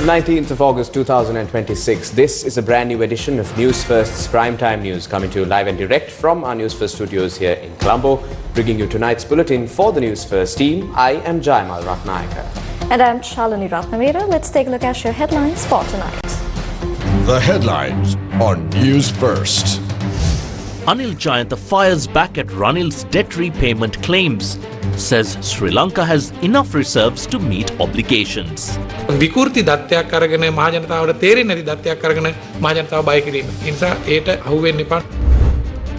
the 19th of August 2026. This is a brand new edition of Newsfirst's Primetime News, coming to you live and direct from our Newsfirst studios here in Colombo. Bringing you tonight's bulletin for the Newsfirst team, I am Jaimal Ratnayaka. And I'm Shalini Ratnavira. Let's take a look at your headlines for tonight. The headlines on Newsfirst. Anil Jayanta fires back at Ranil's debt repayment claims. Says Sri Lanka has enough reserves to meet obligations. විකෘති දත්තයක් අරගෙන මහජනතාවට තේරෙන්නේ නැති දත්තයක් අරගෙන මහජනතාව බය කිරීම. ඒ නිසා ඒට අහු වෙන්න එපා.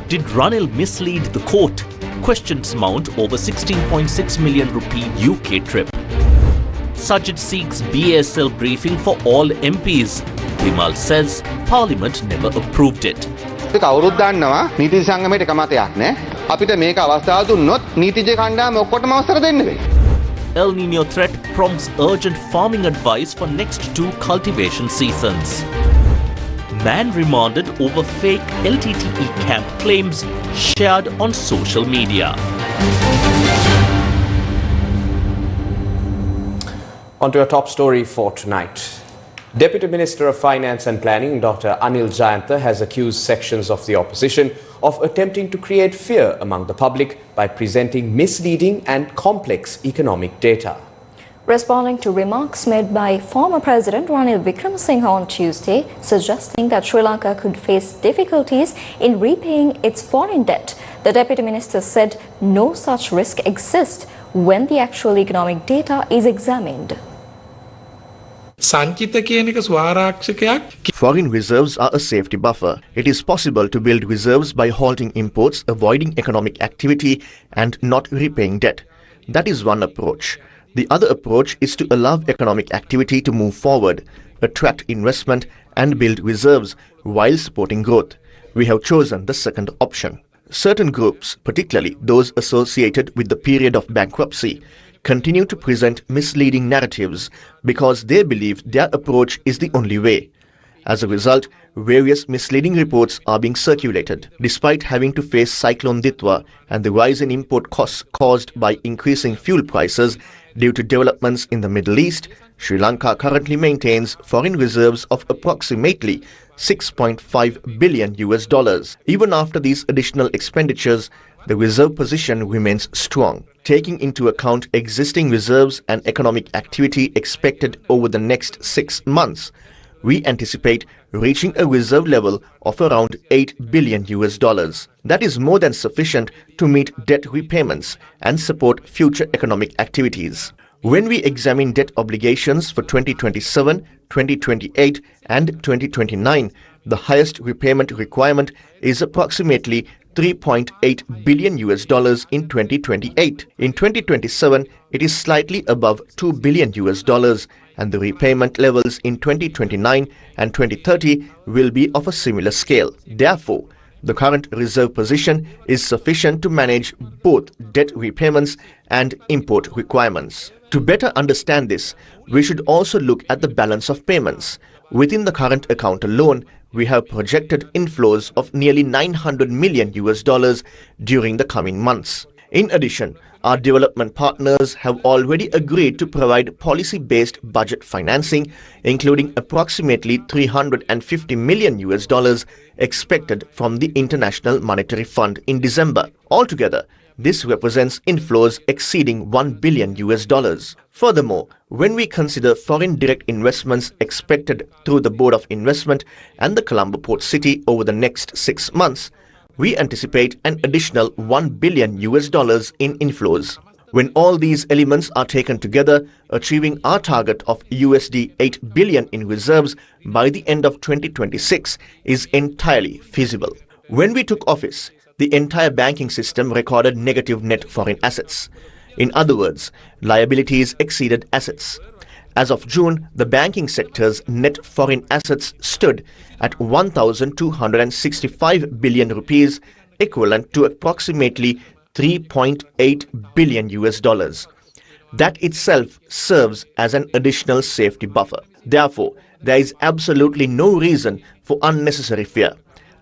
Did Ranil mislead the court? Questions mount over 16.6 million rupee UK trip. Sajid seeks BASL briefing for all MPs. Vimal says Parliament never approved it. කවුරුත් දන්නවා නීති සංගමයට කමතයක් නැහැ. අපිට මේක අවස්ථාව දුන්නොත් නීතිජ කණ්ඩායම ඔක්කොටම අවසර දෙන්න වෙයි. El Nino threat prompts urgent farming advice for next 2 cultivation seasons. Man remanded over fake LTTE camp claims shared on social media. On to our top story for tonight. Deputy Minister of Finance and Planning, Dr. Anil Jayanta, has accused sections of the opposition of attempting to create fear among the public by presenting misleading and complex economic data. Responding to remarks made by former President Ranil Wickremesinghe on Tuesday, suggesting that Sri Lanka could face difficulties in repaying its foreign debt, the Deputy Minister said no such risk exists when the actual economic data is examined. Foreign reserves are a safety buffer. It is possible to build reserves by halting imports, avoiding economic activity and not repaying debt. That is one approach. The other approach is to allow economic activity to move forward, attract investment and build reserves while supporting growth. We have chosen the second option. Certain groups, particularly those associated with the period of bankruptcy, continue to present misleading narratives because they believe their approach is the only way. As a result, various misleading reports are being circulated. Despite having to face Cyclone Ditwa and the rise in import costs caused by increasing fuel prices due to developments in the Middle East, Sri Lanka currently maintains foreign reserves of approximately $6.5 billion. Even after these additional expenditures, the reserve position remains strong. Taking into account existing reserves and economic activity expected over the next 6 months, we anticipate reaching a reserve level of around $8 billion. That is more than sufficient to meet debt repayments and support future economic activities. When we examine debt obligations for 2027, 2028 and 2029, the highest repayment requirement is approximately $3.8 billion in 2028. In 2027, it is slightly above $2 billion, and the repayment levels in 2029 and 2030 will be of a similar scale. Therefore, the current reserve position is sufficient to manage both debt repayments and import requirements. To better understand this, we should also look at the balance of payments. Within the current account alone, we have projected inflows of nearly $900 million during the coming months. In addition, our development partners have already agreed to provide policy-based budget financing, including approximately $350 million expected from the International Monetary Fund in December. Altogether, this represents inflows exceeding $1 billion. Furthermore, when we consider foreign direct investments expected through the Board of Investment and the Colombo Port City over the next 6 months, we anticipate an additional $1 billion in inflows. When all these elements are taken together, achieving our target of $8 billion in reserves by the end of 2026 is entirely feasible. When we took office, the entire banking system recorded negative net foreign assets. In other words, liabilities exceeded assets. As of June, the banking sector's net foreign assets stood at 1,265 billion rupees, equivalent to approximately $3.8 billion. That itself serves as an additional safety buffer. Therefore, there is absolutely no reason for unnecessary fear.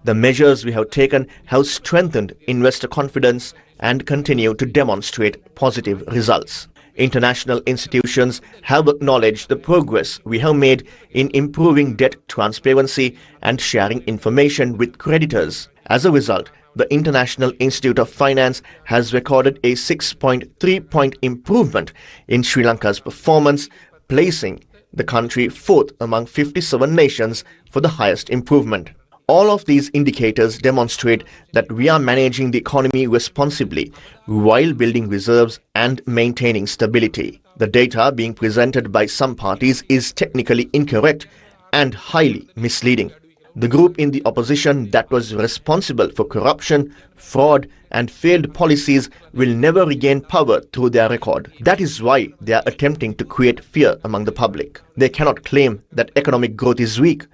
The measures we have taken have strengthened investor confidence and continue to demonstrate positive results. International institutions have acknowledged the progress we have made in improving debt transparency and sharing information with creditors. As a result, the International Institute of Finance has recorded a 6.3-point improvement in Sri Lanka's performance, placing the country fourth among 57 nations for the highest improvement. All of these indicators demonstrate that we are managing the economy responsibly while building reserves and maintaining stability. The data being presented by some parties is technically incorrect and highly misleading. The group in the opposition that was responsible for corruption, fraud and failed policies will never regain power through their record. That is why they are attempting to create fear among the public. They cannot claim that economic growth is weak.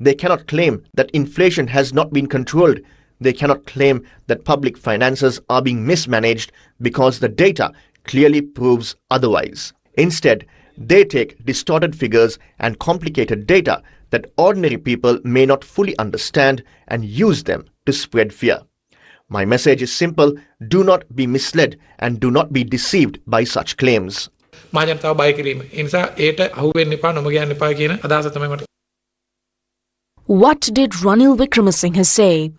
They cannot claim that inflation has not been controlled. They cannot claim that public finances are being mismanaged because the data clearly proves otherwise. Instead, they take distorted figures and complicated data that ordinary people may not fully understand and use them to spread fear. My message is simple: do not be misled and do not be deceived by such claims. මහජනතාව බය කිරීම. ඒ නිසා ඒට අහු වෙන්න එපා, නොම කියන්න එපා කියන අදහස තමයි මට. What did Ranil Wickremesinghe say?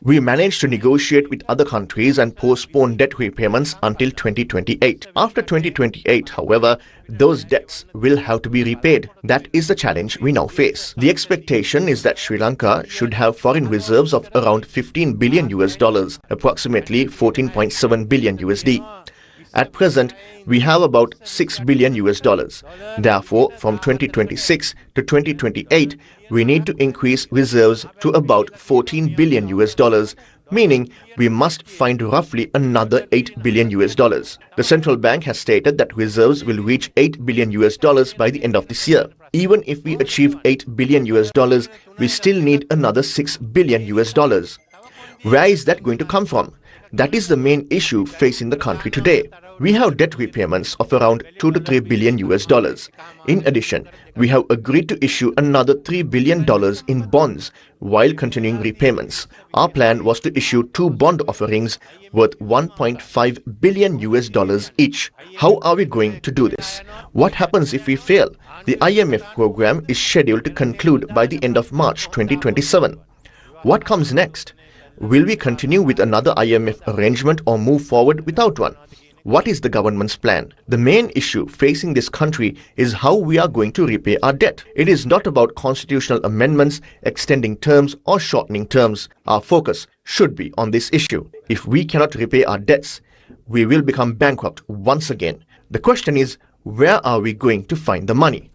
We managed to negotiate with other countries and postpone debt repayments until 2028. After 2028, however, those debts will have to be repaid. That is the challenge we now face. The expectation is that Sri Lanka should have foreign reserves of around $15 billion, approximately 14.7 billion USD. At present, we have about $6 billion. Therefore, from 2026 to 2028, we need to increase reserves to about $14 billion, meaning we must find roughly another $8 billion. The central bank has stated that reserves will reach $8 billion by the end of this year. Even if we achieve $8 billion, we still need another $6 billion. Where is that going to come from? That is the main issue facing the country today. We have debt repayments of around $2 to $3 billion. In addition, we have agreed to issue another $3 billion in bonds while continuing repayments. Our plan was to issue 2 bond offerings worth $1.5 billion each. How are we going to do this? What happens if we fail? The IMF program is scheduled to conclude by the end of March 2027. What comes next? Will we continue with another IMF arrangement or move forward without one? What is the government's plan? The main issue facing this country is how we are going to repay our debt. It is not about constitutional amendments, extending terms or shortening terms. Our focus should be on this issue. If we cannot repay our debts, we will become bankrupt once again. The question is, where are we going to find the money?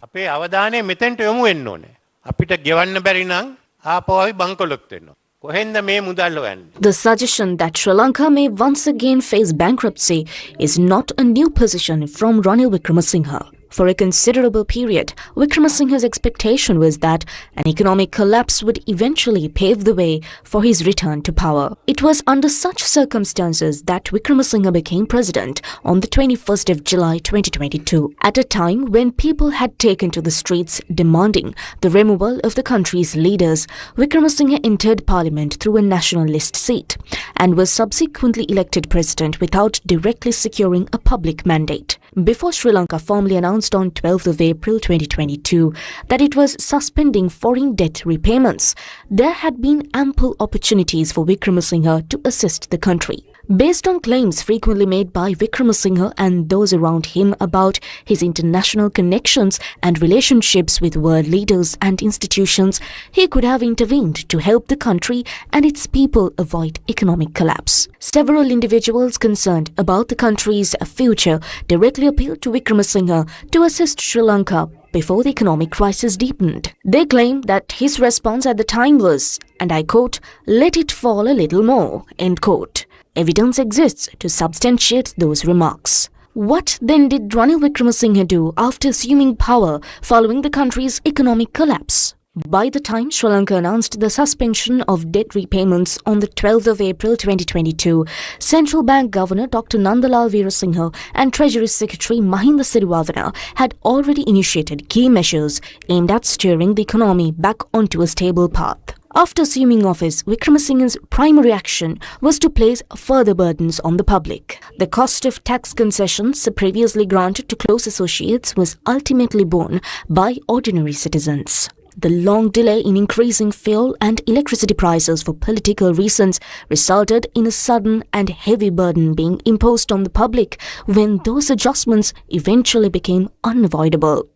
The suggestion that Sri Lanka may once again face bankruptcy is not a new position from Ranil Wickremesinghe. For a considerable period, Wickremesinghe's expectation was that an economic collapse would eventually pave the way for his return to power. It was under such circumstances that Wickremesinghe became president on the 21st of July 2022, at a time when people had taken to the streets demanding the removal of the country's leaders. Wickremesinghe entered parliament through a nationalist seat and was subsequently elected president without directly securing a public mandate. Before Sri Lanka formally announced on 12th of April 2022 that it was suspending foreign debt repayments, there had been ample opportunities for Wickremesinghe to assist the country. Based on claims frequently made by Wickremesinghe and those around him about his international connections and relationships with world leaders and institutions, he could have intervened to help the country and its people avoid economic collapse. Several individuals concerned about the country's future directly appealed to Wickremesinghe to assist Sri Lanka before the economic crisis deepened. They claim that his response at the time was, and I quote, "Let it fall a little more," end quote. Evidence exists to substantiate those remarks. What then did Ranil Wickremesinghe do after assuming power following the country's economic collapse? By the time Sri Lanka announced the suspension of debt repayments on the 12th of April 2022, Central Bank Governor Dr. Nandalal Veerasinghe and Treasury Secretary Mahinda Siriwardena had already initiated key measures aimed at steering the economy back onto a stable path. After assuming office, Wickramasinghe's primary action was to place further burdens on the public. The cost of tax concessions previously granted to close associates was ultimately borne by ordinary citizens. The long delay in increasing fuel and electricity prices for political reasons resulted in a sudden and heavy burden being imposed on the public when those adjustments eventually became unavoidable.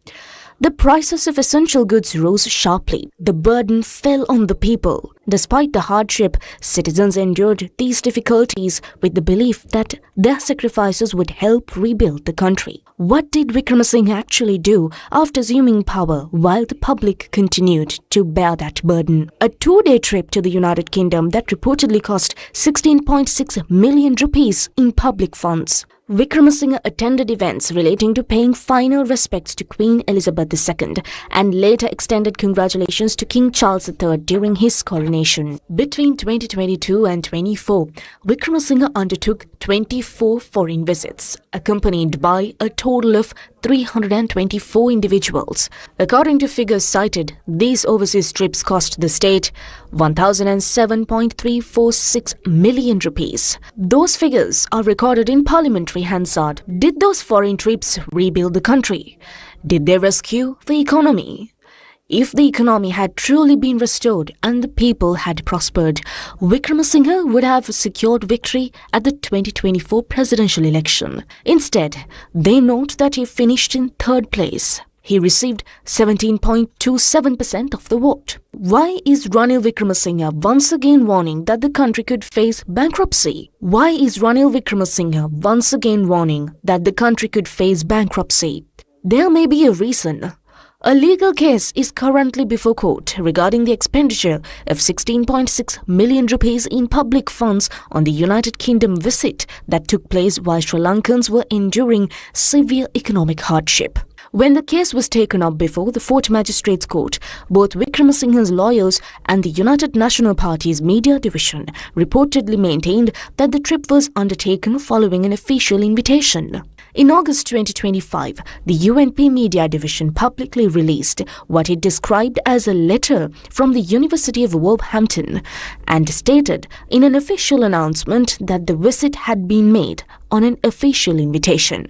The prices of essential goods rose sharply. The burden fell on the people. Despite the hardship, citizens endured these difficulties with the belief that their sacrifices would help rebuild the country. What did Wickramasinghe actually do after assuming power while the public continued to bear that burden? A 2-day trip to the United Kingdom that reportedly cost 16.6 million rupees in public funds. Wickramasinghe attended events relating to paying final respects to Queen Elizabeth II and later extended congratulations to King Charles III during his coronation. Between 2022 and 24, Wickramasinghe undertook 24 foreign visits, accompanied by a total of 324 individuals. According to figures cited, these overseas trips cost the state 1,007.346 million rupees. Those figures are recorded in parliamentary Hansard. Did those foreign trips rebuild the country? Did they rescue the economy? If the economy had truly been restored and the people had prospered, Wickramasinghe would have secured victory at the 2024 presidential election. Instead, they note that he finished in 3rd place. He received 17.27% of the vote. Why is Ranil Wickramasinghe once again warning that the country could face bankruptcy? Why is Ranil Wickramasinghe once again warning that the country could face bankruptcy? There may be a reason. A legal case is currently before court regarding the expenditure of 16.6 million rupees in public funds on the United Kingdom visit that took place while Sri Lankans were enduring severe economic hardship. When the case was taken up before the Fort Magistrates Court, both Wickramasinghe's lawyers and the United National Party's media division reportedly maintained that the trip was undertaken following an official invitation. In August 2025, the UNP Media Division publicly released what it described as a letter from the University of Wolverhampton and stated in an official announcement that the visit had been made on an official invitation.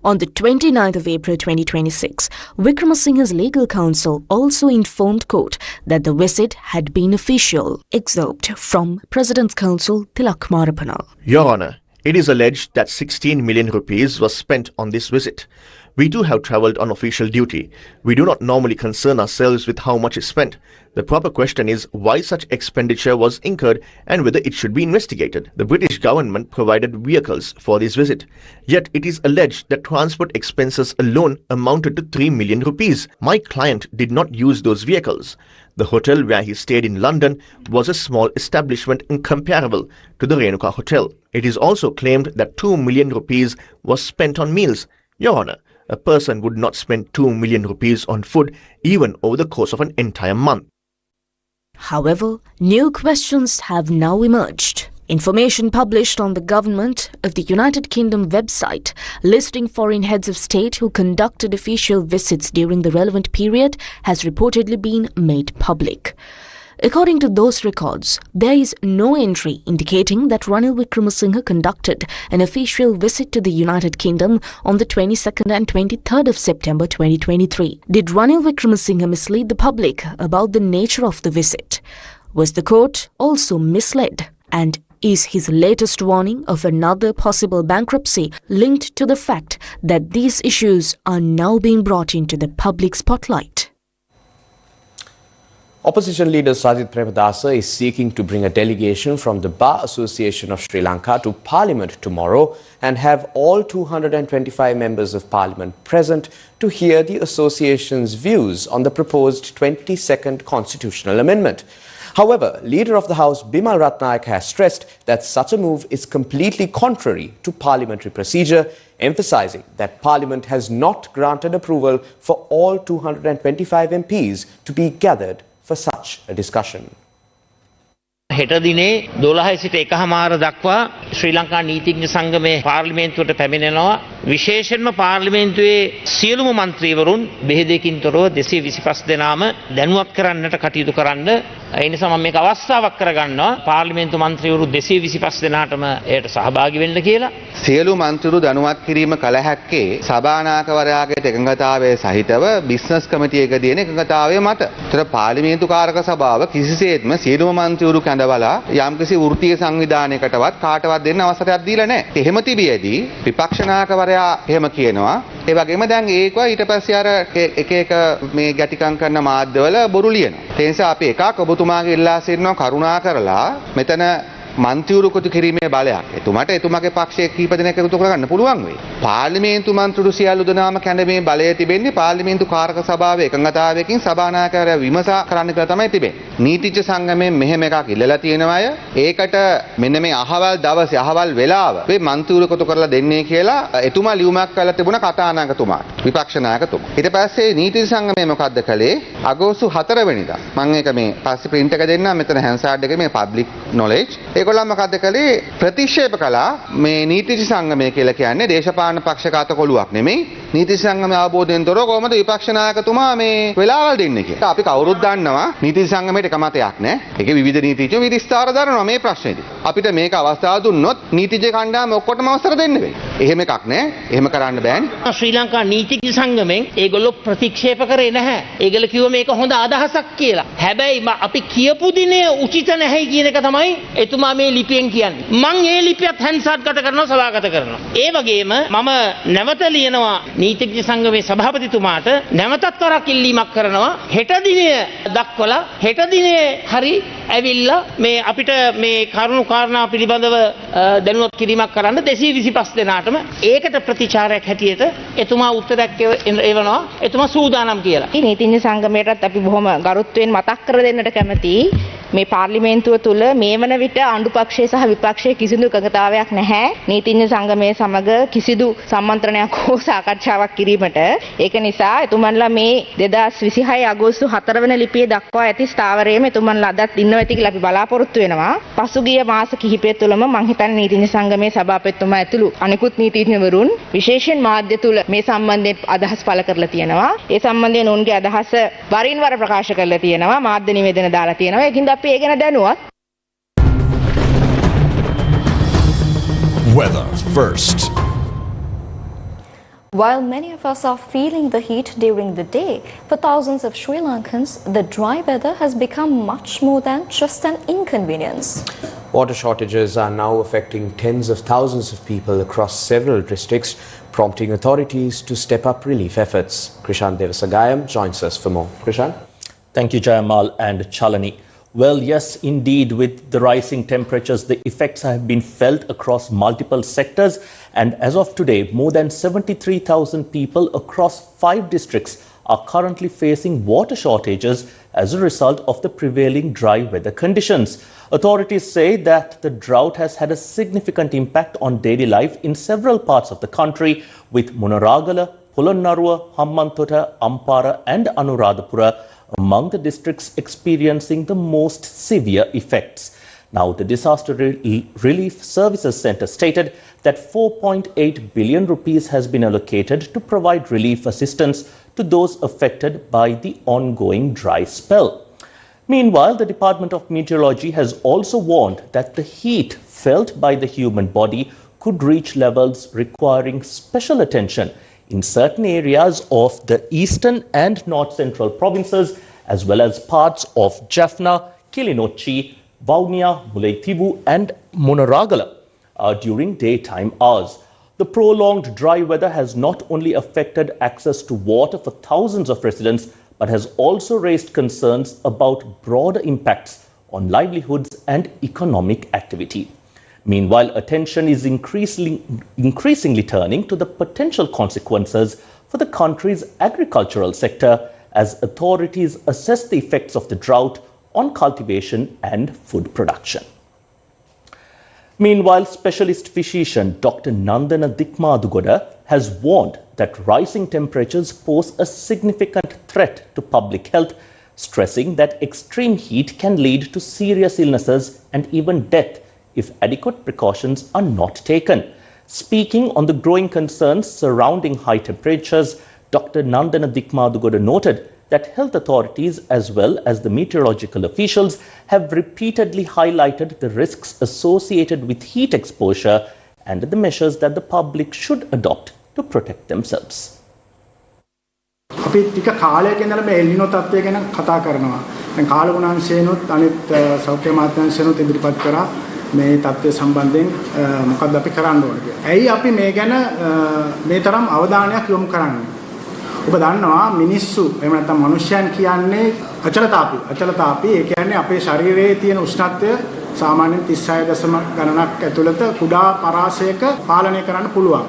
On the 29th of April 2026, Wickramasinghe's legal counsel also informed court that the visit had been official. Excerpt from President's Counsel Tilak Marapana. Your Honour, it is alleged that 16 million rupees was spent on this visit. We too have travelled on official duty. We do not normally concern ourselves with how much is spent. The proper question is why such expenditure was incurred and whether it should be investigated. The British government provided vehicles for this visit. Yet it is alleged that transport expenses alone amounted to 3 million rupees. My client did not use those vehicles. The hotel where he stayed in London was a small establishment incomparable to the Renuka Hotel. It is also claimed that 2 million rupees was spent on meals. Your Honour, a person would not spend 2 million rupees on food even over the course of an entire month. However, new questions have now emerged. Information published on the Government of the United Kingdom website listing foreign heads of state who conducted official visits during the relevant period has reportedly been made public. According to those records, there is no entry indicating that Ranil Wickramasinghe conducted an official visit to the United Kingdom on the 22nd and 23rd of September 2023. Did Ranil Wickramasinghe mislead the public about the nature of the visit? Was the court also misled? And is his latest warning of another possible bankruptcy linked to the fact that these issues are now being brought into the public spotlight? Opposition leader Sajid Premadasa is seeking to bring a delegation from the Bar Association of Sri Lanka to Parliament tomorrow and have all 225 members of Parliament present to hear the association's views on the proposed 22nd constitutional amendment. However, Leader of the House Bimal Ratnaik has stressed that such a move is completely contrary to parliamentary procedure, emphasising that Parliament has not granted approval for all 225 MPs to be gathered for such a discussion. හෙට දිනේ 12 සිට 1:00 දක්වා ශ්‍රී ලංකා නීතිඥ සංගමේ පාර්ලිමේන්තුවට පැමිණෙනවා විශේෂයෙන්ම පාර්ලිමේන්තුවේ සියලුම මන්ත්‍රීවරුන් බෙහෙදකින් තොරව 225 දෙනාම දැනුවත් කරන්නට කටයුතු කරන්න. ඒ නිසා මම මේක අවස්ථාවක් කරගන්නවා පාර්ලිමේන්තු මන්ත්‍රීවරු 225 දෙනාටම එයට සහභාගී වෙන්න කියලා. සියලු මන්ත්‍රීවරු දැනුවත් කිරීම කළ හැක්කේ සභානායකවරයාගේ එකඟතාවයේ සහිතව බිස්නස් කමිටියක තියෙන එකඟතාවය මත. ඒතර පාර්ලිමේන්තු කාරක සභාව කිසිසේත්ම සියලුම මන්ත්‍රීවරු කැඳවලා යම්කිසි වෘත්තීය සංවිධානයකටවත් කාටවත් දෙන්න අවසරයක් දීලා නැහැ. එහෙම තිබියදී විපක්ෂ නායකවරයා එහෙම කියනවා. ඒ වගේම දැන් ඒක ඊට පස්සේ අර එක එක මේ ගැටිකම් කරන මාධ්‍යවල බොරු ලියනවා. ඒ නිසා අපි එකක් ඔබතුමාගේ ඉල්ලා සිටිනවා කරුණා කරලා මෙතන මන්ත්‍රීවරු කොටු කිරීමේ බලයක් එතුමාගේ පක්ෂයේ කීප දෙනෙක් එකතු කරගන්න පුළුවන් වෙයි. පාර්ලිමේන්තු මන්ත්‍රීවරු සියලු දෙනාම කැඳවීමේ බලය තිබෙන්නේ පාර්ලිමේන්තු කාරක සභාවේ එකඟතාවයකින් සභානායකවරයා විමසා කරන්න කියලා තමයි තිබෙන්නේ. නීතිඥ සංගමයෙන් මෙහෙම එකක් ඉල්ලලා තියෙනවා අය. ඒකට මෙන්න මේ අහවල් දවසේ අහවල් වෙලාව මේ මන්ත්‍රීවරු කොටු කරලා දෙන්නේ කියලා එතුමා ලියුමක් කරලා තිබුණා කතානායකතුමාට. විපක්ෂ නායකතුමා. ඊට පස්සේ නීතිඥ සංගමය මොකද්ද කළේ? අගෝස්තු 4 වෙනිදා. මම ඒක මේ පස්සේ print එක දෙන්නම් මෙතන හැන්සාඩ් එකේ මේ public knowledge ඒගොල්ලන් මොකද්ද කළේ ප්‍රතික්ෂේප කළා මේ නීතිඥ සංගමය කියලා කියන්නේ දේශපාලන පක්ෂගත කොළුවක් නෙමෙයි නීතිඥ සංගමය අවබෝධයෙන් තොරව කොහොමද විපක්ෂ නායකතුමා මේ වෙලාවල් දෙන්නේ කියලා. අපි කවුරුත් දන්නවා නීතිඥ සංගමයට එක මතයක් නැහැ. ඒකේ විවිධ නීතිඥයෝ විස්තර දරනවා මේ ප්‍රශ්නේදී. අපිට මේක අවස්ථාව දුන්නොත් නීතිඥ කණ්ඩායම ඔක්කොටම අවසර දෙන්න වෙයි. එහෙම එකක් නැහැ. එහෙම කරන්න බෑනේ. ශ්‍රී ලංකා නීතිඥ සංගමෙන් ඒගොල්ලෝ ප්‍රතික්ෂේප කරේ නැහැ. ඒගොල්ලෝ කිව්වා මේක හොඳ අදහසක් කියලා. හැබැයි අපි කියපු දිනේ උචිත නැහැ කියන එක තමයි එතුමා මේ ලිපියෙන් කියන්නේ. මං ඒ ලිපියත් හැන්සාත්ගත කරනවා සභාගත කරනවා. ඒ වගේම මම නැවත ලියනවා නීතිඥ සංගමේ සභාපතිතුමාට නැවතත් වරක් ඉල්ලීමක් කරනවා හෙට දිනය දක්වලා හෙට දිනේ හරි ඇවිල්ලා මේ අපිට මේ කරුණු කාරණා පිළිබඳව දැනුවත් කිරීමක් කරන්න 225 දෙනාටම ඒකට ප්‍රතිචාරයක් හැටියට එතුමා උත්තරයක් එවනවා එතුමා සූදානම් කියලා. නීතිඥ සංගමයටත් අපි බොහොම ගරුත්වයෙන් මතක් කර දෙන්නට කැමතියි. මේ පාර්ලිමේන්තුව තුළ මේ වන විට ආණ්ඩු පක්ෂයේ සහ විපක්ෂයේ කිසිදු එකඟතාවයක් නැහැ. නීතිඥ සංගමයේ සමග කිසිදු සම්මන්ත්‍රණයක් හෝ සාකච්ඡාවක් කිරීමට. ඒක නිසා එතුමන්ලා මේ 2026 අගෝස්තු 4 වෙනි ලිපියේ දක්වා ඇති ස්ථාවරයේම එතුමන්ලා අදත් ඉන්නවා ඇති කියලා අපි බලාපොරොත්තු වෙනවා. පසුගිය මාස කිහිපය තුළම මම හිතන්නේ නීතිඥ සංගමයේ සභාපතිතුමා ඇතුළු අනිකුත් නීතිඥවරුන් විශේෂයෙන් මාධ්‍ය තුළ මේ සම්බන්ධයෙන් අදහස් පළ කරලා තියෙනවා. ඒ සම්බන්ධයෙන් ඔවුන්ගේ අදහස වරින් වර ප්‍රකාශ කරලා තියෙනවා. මාධ්‍ය නිවේදන දාලා තියෙනවා. ඒකින්ද අපි ඒ ගැන දැනුවත්. Weather first. While many of us are feeling the heat during the day, for thousands of Sri Lankans, the dry weather has become much more than just an inconvenience. Water shortages are now affecting tens of thousands of people across several districts, prompting authorities to step up relief efforts. Krishan Devasagayam joins us for more. Krishan? Thank you, Jayamal and Chalani. Well, yes, indeed, with the rising temperatures, the effects have been felt across multiple sectors. And as of today, more than 73,000 people across 5 districts are currently facing water shortages as a result of the prevailing dry weather conditions. Authorities say that the drought has had a significant impact on daily life in several parts of the country, with Munaragala, Polonnaruwa, Hammantota, Ampara and Anuradhapura among the districts experiencing the most severe effects. Now, the Disaster Relief Services Centre stated that 4.8 billion rupees has been allocated to provide relief assistance to those affected by the ongoing dry spell. Meanwhile, the Department of Meteorology has also warned that the heat felt by the human body could reach levels requiring special attention in certain areas of the eastern and north central provinces, as well as parts of Jaffna, Kilinochchi, Vaunia, Mullaitivu and Munaragala during daytime hours. The prolonged dry weather has not only affected access to water for thousands of residents, but has also raised concerns about broader impacts on livelihoods and economic activity. Meanwhile, attention is increasingly turning to the potential consequences for the country's agricultural sector as authorities assess the effects of the drought on cultivation and food production. Meanwhile, specialist physician Dr. Nandana Dikmadugoda has warned that rising temperatures pose a significant threat to public health, stressing that extreme heat can lead to serious illnesses and even death if adequate precautions are not taken. Speaking on the growing concerns surrounding high temperatures, Dr. Nandana Dikmadugoda noted that health authorities as well as the meteorological officials have repeatedly highlighted the risks associated with heat exposure and the measures that the public should adopt to protect themselves. අපි ටික කාලයක ඉඳලා මේ එල්නිනෝ තත්ත්වය ගැන කතා කරනවා. දැන් කාලගුණාංශයනොත් අනිත් සෞඛ්‍ය අමාත්‍යාංශයනොත් ඉදිරිපත් කරා මේ තත්ත්වය සම්බන්ධයෙන් මොකක්ද අපි කරන්න ඕන කියලා. ඇයි අපි මේ ගැන මේ තරම් අවධානයක් යොමු කරන්නේ? ඔබ දන්නවා මිනිස්සු එහෙම නැත්නම් මනුෂ්‍යයන් කියන්නේ අචලතාපී. අචලතාපී ඒ කියන්නේ අපේ ශරීරයේ තියෙන උෂ්ණත්වය සාමාන්‍යයෙන් 36 ගණනක් ඇතුළත කුඩා පරාසයක පාලනය කරන්න පුළුවන්.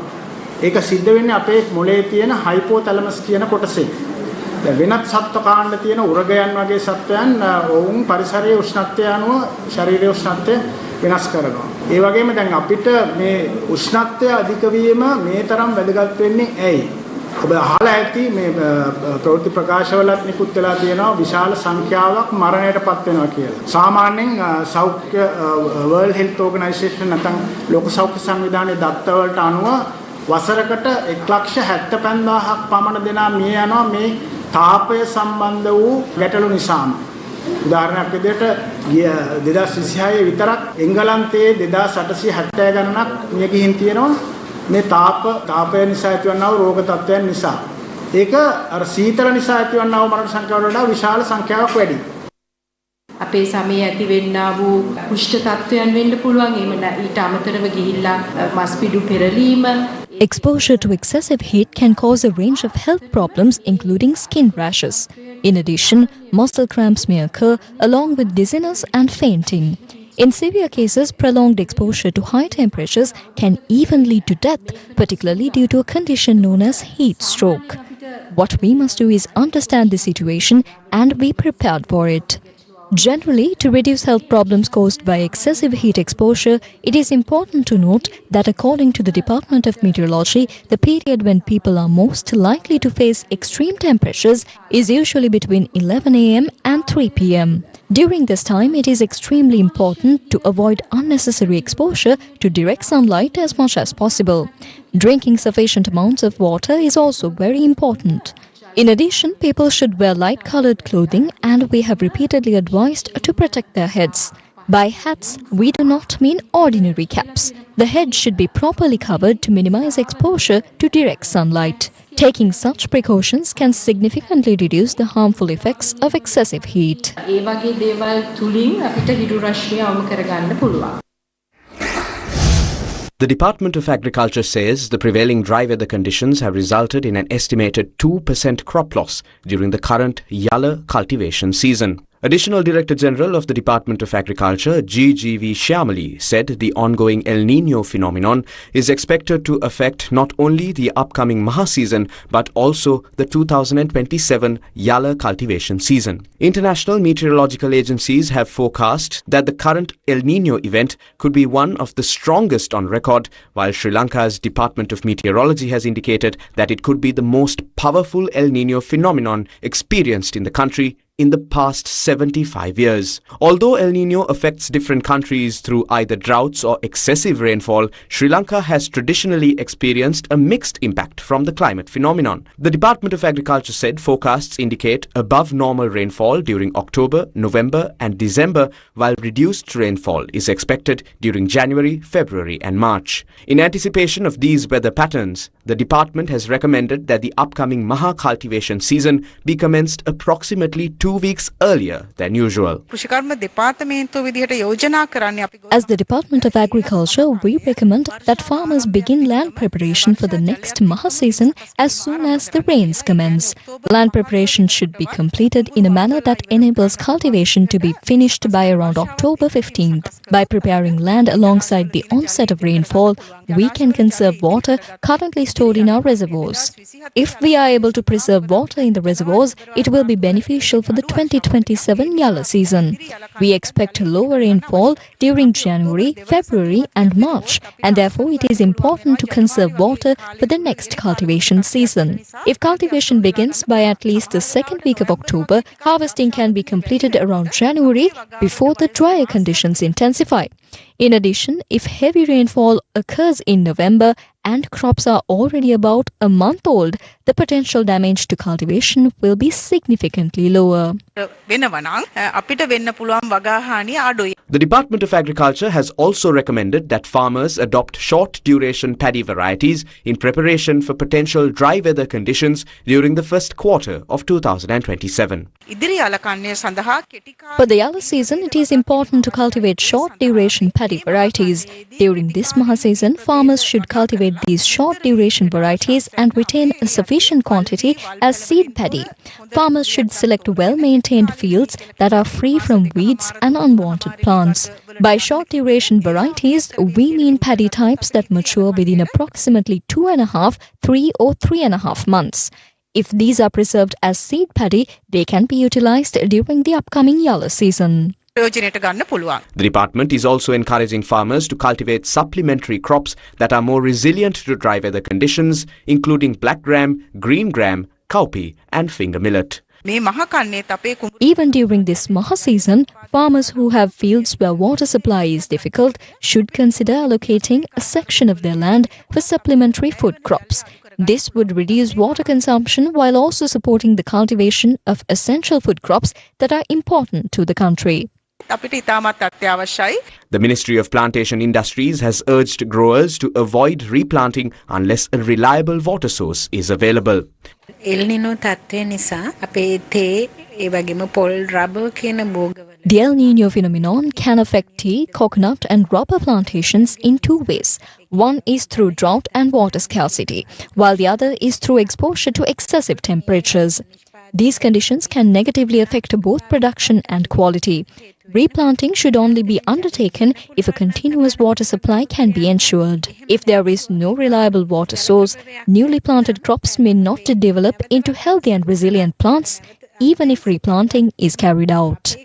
ඒක සිද්ධ වෙන්නේ අපේ මොළයේ තියෙන හයිපෝතැලමස් කියන කොටසේ. දැන් වෙනත් සත්ත්ව කාණ්ඩ තියෙන උරගයන් වගේ සත්වයන් ඔවුන් පරිසරයේ උෂ්ණත්වය අනුව ශරීරයේ උෂ්ණත්වය වෙනස් කරනවා. ඒ වගේම දැන් අපිට මේ උෂ්ණත්වය අධික වීම මේ තරම් වැදගත් වෙන්නේ ඇයි? ඔබ අහලා ඇති මේ ප්‍රවෘත්ති ප්‍රකාශවලත් නිකුත් වෙලා තියෙනවා විශාල සංඛ්‍යාවක් මරණයටපත් වෙනවා කියලා. සාමාන්‍යයෙන් සෞඛ්‍ය World Health Organization නැත්නම් ලෝක සෞඛ්‍ය සංවිධානයේ දත්ත වලට අනුව වසරකට 1,75,000ක් පමණ දෙනා මිය යනවා මේ තාපය සම්බන්ධ වූ ගැටලු නිසාම. උදාහරණයක් විදිහට 2026 විතරක් එංගලන්තයේ 2,870 ගණනක් මිය ගිහින් තියෙනවා මේ තාපය නිසා ඇතිවන්නා වූ රෝග තත්ත්වයන් නිසා. ඒක අර සීතල නිසා ඇතිවන්නා වූ මරණ සංඛ්‍යාවට වඩා විශාල සංඛ්‍යාවක් වැඩි. අපේ සමයේ ඇතිවෙන්නා වූ කුෂ්ඨ තත්ත්වයන් වෙන්න පුළුවන්. එහෙම ඊට අමතරව ගිහිල්ලා මස්පිඩු පෙරලීම. Exposure to excessive heat can cause a range of health problems including skin rashes. In addition, muscle cramps may occur along with dizziness and fainting. In severe cases, prolonged exposure to high temperatures can even lead to death, particularly due to a condition known as heat stroke. What we must do is understand the situation and be prepared for it. Generally, to reduce health problems caused by excessive heat exposure, it is important to note that according to the Department of Meteorology, the period when people are most likely to face extreme temperatures is usually between 11 a.m. and 3 p.m. During this time, it is extremely important to avoid unnecessary exposure to direct sunlight as much as possible. Drinking sufficient amounts of water is also very important. In addition, people should wear light-colored clothing and we have repeatedly advised to protect their heads. By hats, we do not mean ordinary caps. The head should be properly covered to minimize exposure to direct sunlight. Taking such precautions can significantly reduce the harmful effects of excessive heat. ඒ වගේ දේවල් තුලින් අපිට හිරු රශ්මිය අවම කරගන්න පුළුවන්. The Department of Agriculture says the prevailing dry weather conditions have resulted in an estimated 2% crop loss during the current yalla cultivation season. Additional Director General of the Department of Agriculture, G.G.V. Shyamali, said the ongoing El Niño phenomenon is expected to affect not only the upcoming Maha season but also the 2027 Yalla cultivation season. International meteorological agencies have forecast that the current El Niño event could be one of the strongest on record, while Sri Lanka's Department of Meteorology has indicated that it could be the most powerful El Niño phenomenon experienced in the country in the past 75 years. Although El Niño affects different countries through either droughts or excessive rainfall, Sri Lanka has traditionally experienced a mixed impact from the climate phenomenon. The Department of Agriculture said forecasts indicate above normal rainfall during October, November and December, while reduced rainfall is expected during January, February and March. In anticipation of these weather patterns, the department has recommended that the upcoming Maha cultivation season be commenced approximately 2 weeks earlier than usual. As the Department of Agriculture, we recommend that farmers begin land preparation for the next Maha season as soon as the rains commence. Land preparation should be completed in a manner that enables cultivation to be finished by around October 15th. By preparing land alongside the onset of rainfall, we can conserve water currently stored in our reservoirs. If we are able to preserve water in the reservoirs, it will be beneficial for the 2027 Yalla season. We expect lower rainfall during January, February and March, and therefore it is important to conserve water for the next cultivation season. If cultivation begins by at least the second week of October, harvesting can be completed around January before the drier conditions intensify. In addition, if heavy rainfall occurs in November and crops are already about a month old, the potential damage to cultivation will be significantly lower. The Department of Agriculture has also recommended that farmers adopt short-duration paddy varieties in preparation for potential dry weather conditions during the first quarter of 2027. For the yellow season, it is important to cultivate short-duration paddy varieties. During this Maha season, farmers should cultivate these short-duration varieties and retain a sufficient quantity as seed paddy. Farmers should select well-maintained fields that are free from weeds and unwanted plants. By short-duration varieties, we mean paddy types that mature within approximately 2.5, 3 or 3.5 months. If these are preserved as seed paddy, they can be utilized during the upcoming yellow season. The department is also encouraging farmers to cultivate supplementary crops that are more resilient to dry weather conditions, including black gram, green gram, cowpea and finger millet. Even during this Maha season, farmers who have fields where water supply is difficult should consider allocating a section of their land for supplementary food crops. This would reduce water consumption while also supporting the cultivation of essential food crops that are important to the country. The Ministry of Plantation Industries has urged growers to avoid replanting unless a reliable water source is available. The El Niño phenomenon can affect tea, coconut and rubber plantations in two ways. One is through drought and water scarcity, while the other is through exposure to excessive temperatures. These conditions can negatively affect both production and quality. Replanting should only be undertaken if a continuous water supply can be ensured. If there is no reliable water source, newly planted crops may not develop into healthy and resilient plants, even if replanting is carried out.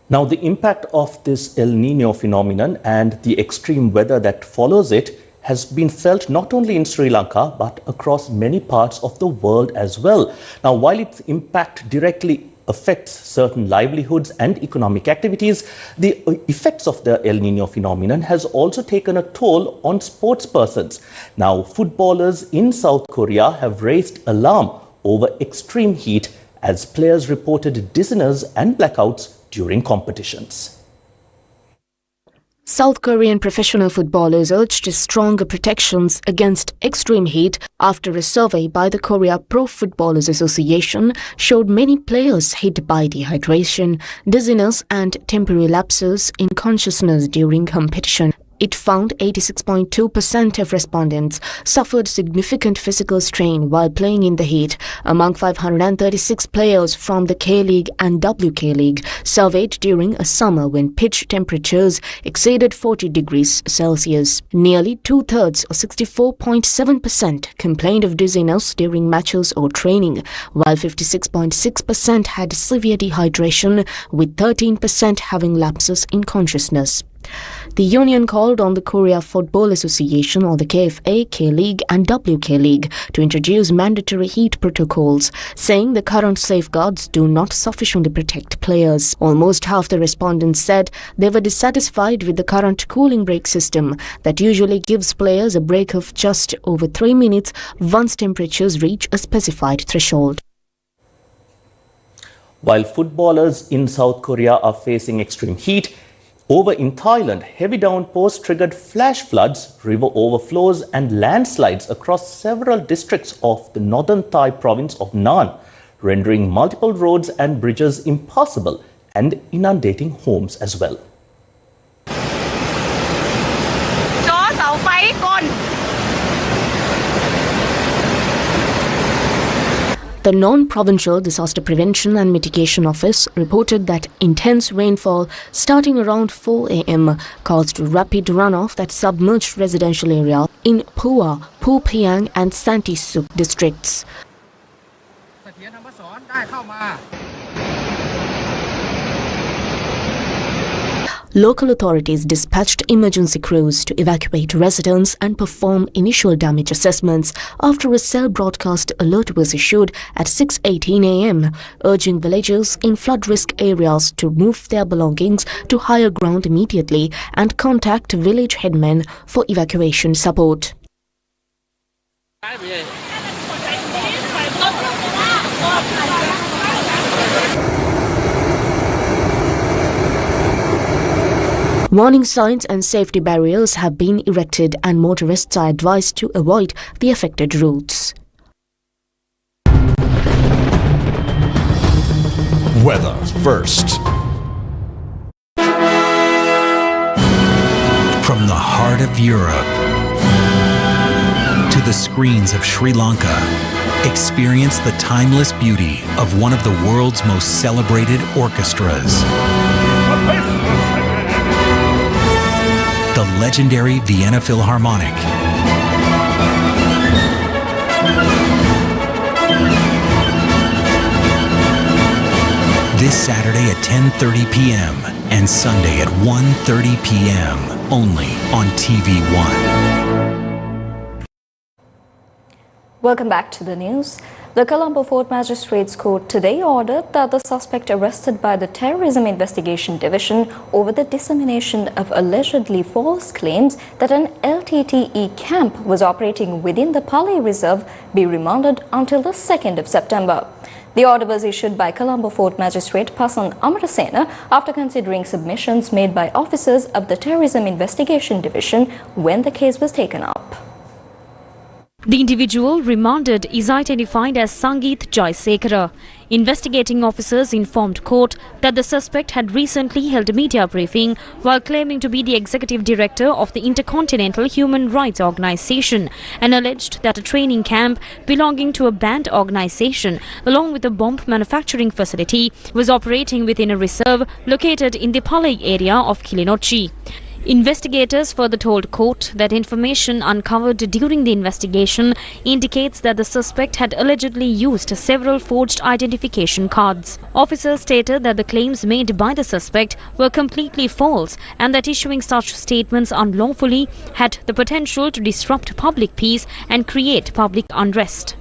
Now, the impact of this El Niño phenomenon and the extreme weather that follows it has been felt not only in Sri Lanka but across many parts of the world as well. Now, while its impact directly affects certain livelihoods and economic activities, the effects of the El Niño phenomenon has also taken a toll on sports persons. Now, footballers in South Korea have raised alarm over extreme heat as players reported dizziness and blackouts during competitions. South Korean professional footballers urged stronger protections against extreme heat after a survey by the Korea Pro Footballers Association showed many players hit by dehydration, dizziness and temporary lapses in consciousness during competition. It found 86.2% of respondents suffered significant physical strain while playing in the heat among 536 players from the K-League and WK League surveyed during a summer when pitch temperatures exceeded 40 degrees Celsius. Nearly two-thirds or 64.7% complained of dizziness during matches or training, while 56.6% had severe dehydration, with 13% having lapses in consciousness. The union called on the Korea Football Association or the KFA, K-League and WK League to introduce mandatory heat protocols, saying the current safeguards do not sufficiently protect players. Almost half the respondents said they were dissatisfied with the current cooling break system that usually gives players a break of just over 3 minutes once temperatures reach a specified threshold. While footballers in South Korea are facing extreme heat, over in Thailand, heavy downpours triggered flash floods, river overflows and landslides across several districts of the northern Thai province of Nan, rendering multiple roads and bridges impassable and inundating homes as well. The non-provincial Disaster Prevention and Mitigation Office reported that intense rainfall starting around 4 a.m. caused rapid runoff that submerged residential areas in Phua, Phu Phiang and Santisuk districts. Local authorities dispatched emergency crews to evacuate residents and perform initial damage assessments after a cell broadcast alert was issued at 6:18 a.m., urging villagers in flood risk areas to move their belongings to higher ground immediately and contact village headmen for evacuation support. Warning signs and safety barriers have been erected and motorists are advised to avoid the affected routes. Weather first. From the heart of Europe to the screens of Sri Lanka, experience the timeless beauty of one of the world's most celebrated orchestras. The legendary Vienna Philharmonic. This Saturday at 10:30 p.m. and Sunday at 1:30 p.m. only on TV1. Welcome back to the news. The Colombo Fort Magistrates Court today ordered that the suspect arrested by the Terrorism Investigation Division over the dissemination of allegedly false claims that an LTTE camp was operating within the Palay Reserve be remanded until the 2nd of September. The order was issued by Colombo Fort Magistrate Pasan Amarasena after considering submissions made by officers of the Terrorism Investigation Division when the case was taken up. The individual remanded is identified as Sangeet Jaisekara. Investigating officers informed court that the suspect had recently held a media briefing while claiming to be the executive director of the Intercontinental Human Rights Organization and alleged that a training camp belonging to a banned organization along with a bomb manufacturing facility was operating within a reserve located in the Palay area of Kilinochchi. Investigators further told court that information uncovered during the investigation indicates that the suspect had allegedly used several forged identification cards. Officers stated that the claims made by the suspect were completely false and that issuing such statements unlawfully had the potential to disrupt public peace and create public unrest.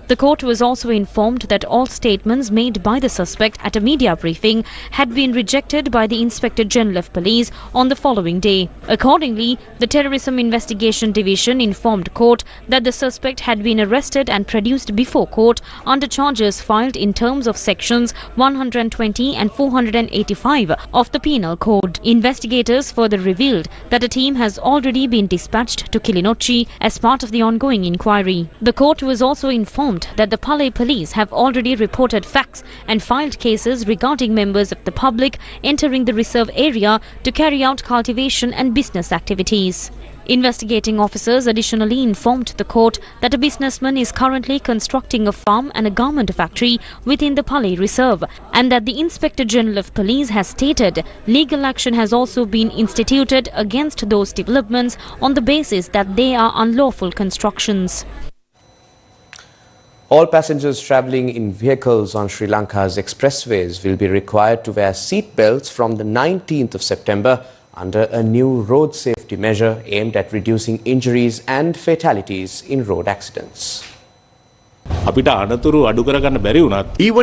The court was also informed that all statements made by the suspect at a media briefing had been rejected by the Inspector General of Police on the following day. Accordingly, the Terrorism Investigation Division informed court that the suspect had been arrested and produced before court under charges filed in terms of sections 120 and 485 of the Penal Code. Investigators further revealed that a team has already been dispatched to Kilinochchi as part of the ongoing inquiry. The court was also informed that the Palay police have already reported facts and filed cases regarding members of the public entering the reserve area to carry out cultivation and business activities. Investigating officers additionally informed the court that a businessman is currently constructing a farm and a garment factory within the Palay Reserve and that the Inspector General of Police has stated legal action has also been instituted against those developments on the basis that they are unlawful constructions. All passengers travelling in vehicles on Sri Lanka's expressways will be required to wear seat belts from the 19th of September under a new road safety measure aimed at reducing injuries and fatalities in road accidents. Even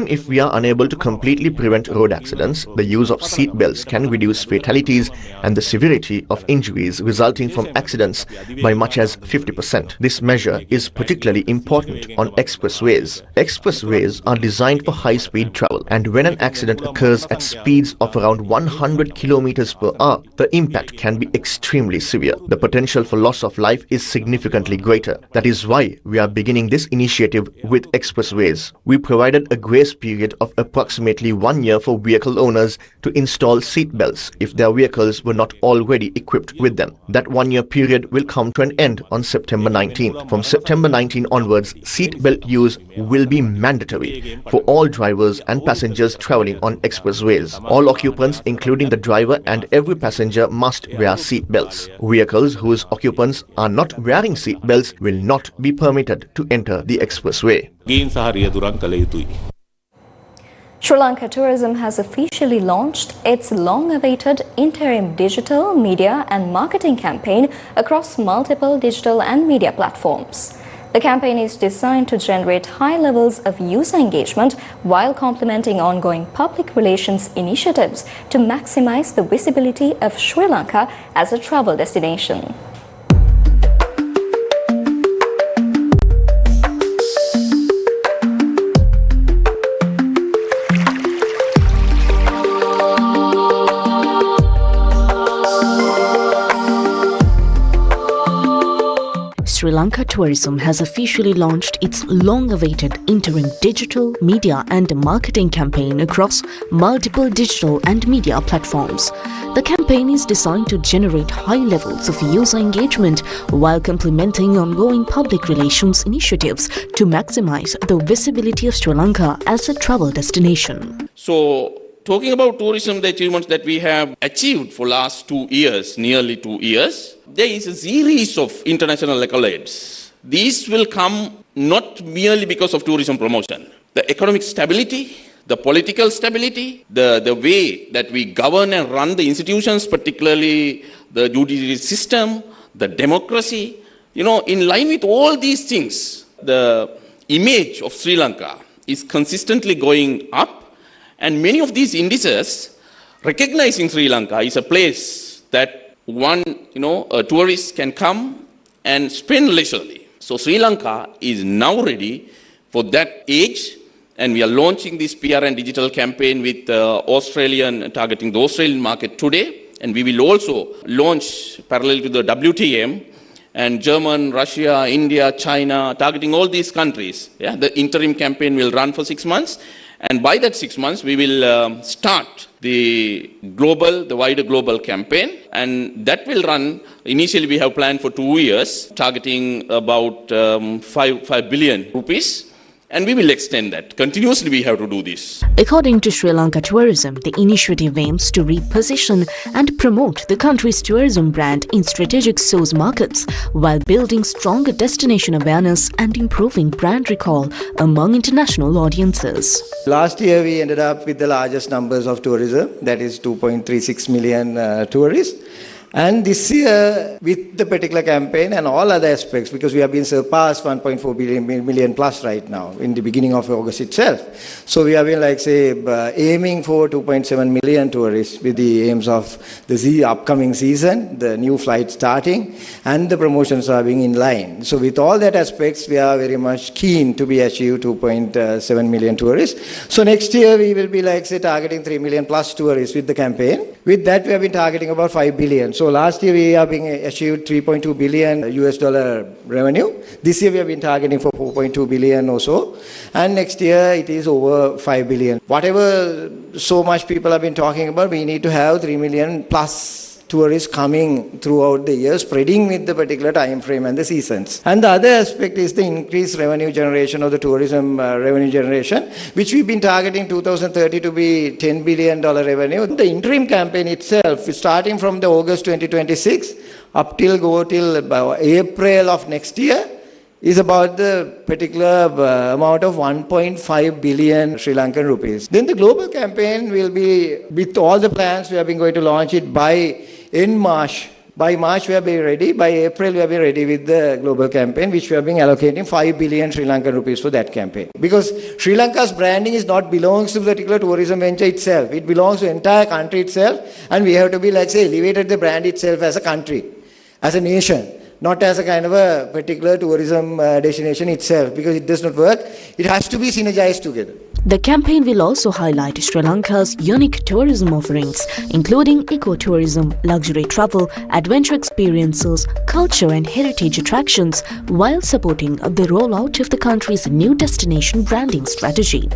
if we are unable to completely prevent road accidents, the use of seat belts can reduce fatalities and the severity of injuries resulting from accidents by much as 50%. This measure is particularly important on expressways. Expressways are designed for high-speed travel, and when an accident occurs at speeds of around 100 kilometers per hour, the impact can be extremely severe. The potential for loss of life is significantly greater. That is why we are beginning this initiative with expressways. We provided a grace period of approximately 1 year for vehicle owners to install seat belts if their vehicles were not already equipped with them. That 1 year period will come to an end on September 19th. From September 19 onwards, seat belt use will be mandatory for all drivers and passengers traveling on expressways. All occupants, including the driver and every passenger, must wear seat belts. Vehicles whose occupants are not wearing seat belts will not be permitted to enter the expressway. Sri Lanka Tourism has officially launched its long-awaited interim digital, media and marketing campaign across multiple digital and media platforms. The campaign is designed to generate high levels of user engagement while complementing ongoing public relations initiatives to maximize the visibility of Sri Lanka as a travel destination. Sri Lanka Tourism has officially launched its long-awaited interim digital, media and marketing campaign across multiple digital and media platforms. The campaign is designed to generate high levels of user engagement while complementing ongoing public relations initiatives to maximize the visibility of Sri Lanka as a travel destination. So, talking about tourism, the achievements that we have achieved for last 2 years, nearly 2 years, there is a series of international accolades. These will come not merely because of tourism promotion. The economic stability, the political stability, the way that we govern and run the institutions, particularly the judiciary system, the democracy, in line with all these things, the image of Sri Lanka is consistently going up. And many of these indices recognizing Sri Lanka is a place that a tourist can come and spend leisurely. So Sri Lanka is now ready for that age, and we are launching this PR and digital campaign with targeting the Australian market today, and we will also launch parallel to the WTM and German, Russia, India, China, targeting all these countries. The interim campaign will run for 6 months. And by that 6 months, we will start the wider global campaign. And that will run, initially we have planned for 2 years, targeting about 5 billion rupees. And we will extend that. Continuously we have to do this. According to Sri Lanka Tourism, the initiative aims to reposition and promote the country's tourism brand in strategic source markets while building stronger destination awareness and improving brand recall among international audiences. Last year we ended up with the largest numbers of tourism, that is 2.36 million tourists. And this year, with the particular campaign and all other aspects, because we have been surpassed 1.4 million plus right now, in the beginning of August itself. So we have been, aiming for 2.7 million tourists with the aims of the upcoming season, the new flight starting, and the promotions are being in line. So with all that aspects, we are very much keen to be achieve 2.7 million tourists. So next year, we will be, targeting 3 million plus tourists with the campaign. With that, we have been targeting about 5 billion. So last year we have been achieved $3.2 billion US revenue. This year we have been targeting for 4.2 billion or so. And next year it is over 5 billion. Whatever so much people have been talking about, we need to have 3 million plus tourists coming throughout the year, spreading with the particular time frame and the seasons. And the other aspect is the increased revenue generation of the tourism revenue generation, which we've been targeting 2030 to be $10 billion revenue. The interim campaign itself, starting from the August 2026 up till April of next year, is about the particular amount of 1.5 billion Sri Lankan rupees. Then the global campaign will be, with all the plans, we have been going to launch it by in March. By March we have been ready. By April we have been ready with the global campaign, which we have been allocating 5 billion Sri Lankan rupees for that campaign. Because Sri Lanka's branding is not belongs to the particular tourism venture itself. It belongs to the entire country itself, and we have to be elevated the brand itself as a country, as a nation. Not as a kind of a particular tourism destination itself, because it does not work. It has to be synergized together. The campaign will also highlight Sri Lanka's unique tourism offerings, including ecotourism, luxury travel, adventure experiences, culture and heritage attractions, while supporting the rollout of the country's new destination branding strategy.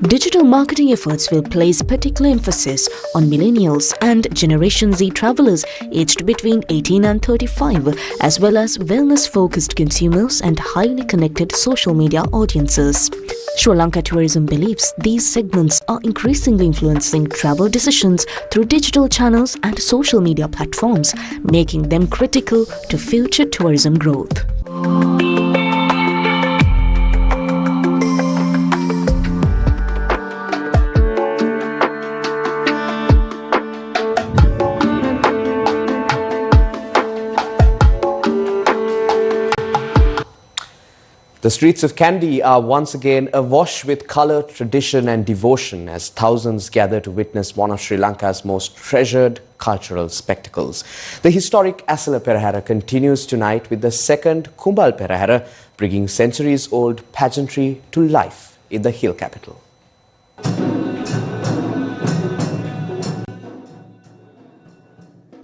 Digital marketing efforts will place particular emphasis on millennials and Generation Z travelers aged between 18 and 35, as well as wellness-focused consumers and highly connected social media audiences. Sri Lanka Tourism believes these segments are increasingly influencing travel decisions through digital channels and social media platforms, making them critical to future tourism growth. The streets of Kandy are once again awash with colour, tradition and devotion as thousands gather to witness one of Sri Lanka's most treasured cultural spectacles. The historic Asala Perahera continues tonight with the second Kumbal Perahera, bringing centuries-old pageantry to life in the hill capital.